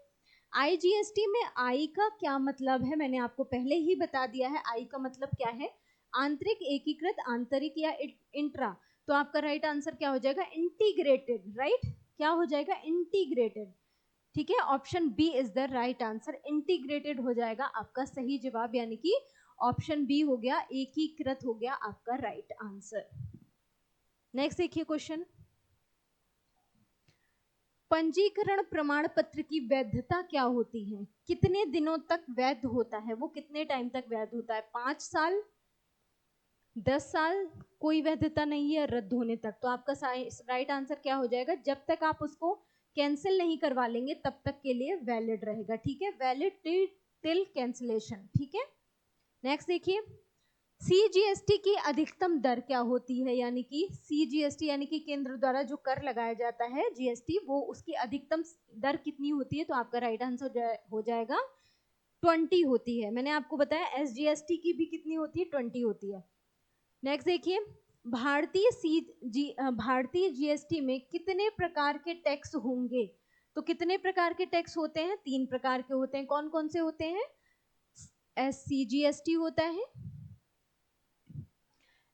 आईजीएसटी में आई का क्या मतलब है? मैंने आपको पहले ही बता दिया है, आई का मतलब क्या है? आंतरिक, एकीकृत, आंतरिक या इंट्रा। तो आपका राइट आंसर क्या हो जाएगा? Integrated, right? क्या हो जाएगा? इंटीग्रेटेड, ठीक है। Option B is the right answer, integrated हो जाएगा आपका सही जवाब, यानी कि ऑप्शन बी हो गया, एकीकृत हो गया आपका राइट आंसर। नेक्स्ट देखिए क्वेश्चन, पंजीकरण प्रमाण पत्र की वैधता क्या होती है, कितने दिनों तक वैध होता है, वो कितने टाइम तक वैध होता है, 5 साल, 10 साल, कोई वैधता नहीं है रद्द होने तक। तो आपका राइट आंसर क्या हो जाएगा, जब तक आप उसको कैंसिल नहीं करवा लेंगे तब तक के लिए वैलिड रहेगा, ठीक है, वैलिड टिल कैंसिलेशन, ठीक है। नेक्स्ट देखिए, सीजीएसटी की अधिकतम दर क्या होती है, यानी कि सीजीएसटी यानी कि केंद्र द्वारा जो कर लगाया जाता है जीएसटी, वो उसकी अधिकतम दर कितनी होती है, तो आपका राइट आंसर हो जाएगा 20 होती है। मैंने आपको बताया एसजीएसटी की भी कितनी होती है, 20 होती है। नेक्स्ट देखिए, भारतीय जीएसटी में कितने प्रकार के टैक्स होंगे, तो कितने प्रकार के टैक्स होते हैं, 3 प्रकार के होते हैं। कौन कौन से होते हैं, एससीजीएसटी होता है,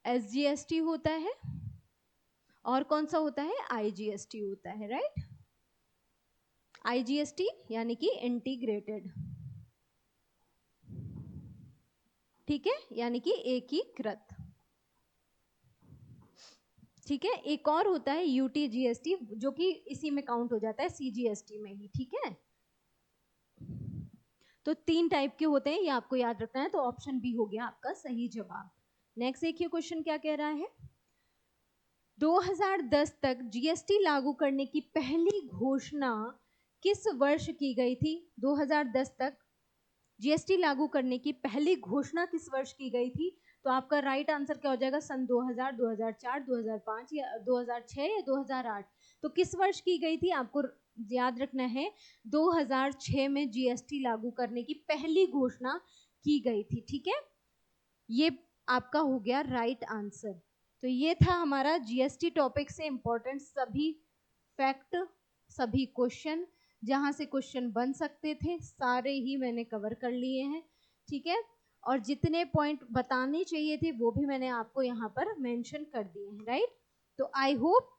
एसजीएसटी होता है, और कौन सा होता है, आईजीएसटी होता है, राइट। आईजीएसटी यानी कि इंटीग्रेटेड, ठीक है, यानी कि एकीकृत, ठीक है। एक और होता है यूटीजीएसटी जो कि इसी में काउंट हो जाता है, सीजीएसटी में ही, ठीक है। तो 3 टाइप के होते हैं, ये आपको याद रखना है, तो ऑप्शन बी हो गया आपका सही जवाब। नेक्स्ट देखिए क्वेश्चन क्या कह रहा है, 2010 तक जीएसटी लागू करने की पहली घोषणा किस वर्ष की गई थी, 2010 तक जीएसटी लागू करने की पहली घोषणा किस वर्ष की गई थी, तो आपका राइट आंसर क्या हो जाएगा, सन 2000, 2004, 2005 या 2006 या 2008। तो किस वर्ष की गई थी, आपको याद रखना है, 2006 में जीएसटी लागू करने की पहली घोषणा की गई थी, ठीक है। ये आपका हो गया राइट आंसर। तो ये था हमारा जीएसटी टॉपिक से इंपॉर्टेंट सभी फैक्ट, सभी क्वेश्चन, जहां से क्वेश्चन बन सकते थे सारे ही मैंने कवर कर लिए हैं, ठीक है। और जितने पॉइंट बताने चाहिए थे वो भी मैंने आपको यहाँ पर मेंशन कर दिए हैं, राइट। तो आई होप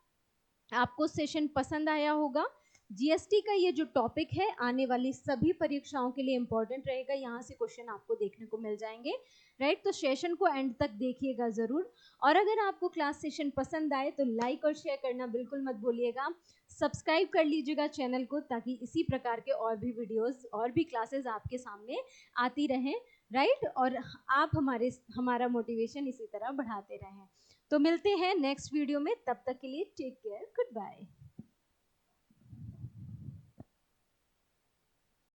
आपको सेशन पसंद आया होगा। जीएसटी का ये जो टॉपिक है आने वाली सभी परीक्षाओं के लिए इंपॉर्टेंट रहेगा, यहाँ से क्वेश्चन आपको देखने को मिल जाएंगे, राइट। तो सेशन को एंड तक देखिएगा जरूर, और अगर आपको क्लास सेशन पसंद आए तो लाइक और शेयर करना बिल्कुल मत भूलिएगा, सब्सक्राइब कर लीजिएगा चैनल को, ताकि इसी प्रकार के और भी वीडियोस और भी क्लासेस आपके सामने आती रहें, राइट। और आप हमारा मोटिवेशन इसी तरह बढ़ाते रहें। तो मिलते हैं नेक्स्ट वीडियो में, तब तक के लिए टेक केयर, गुड बाय।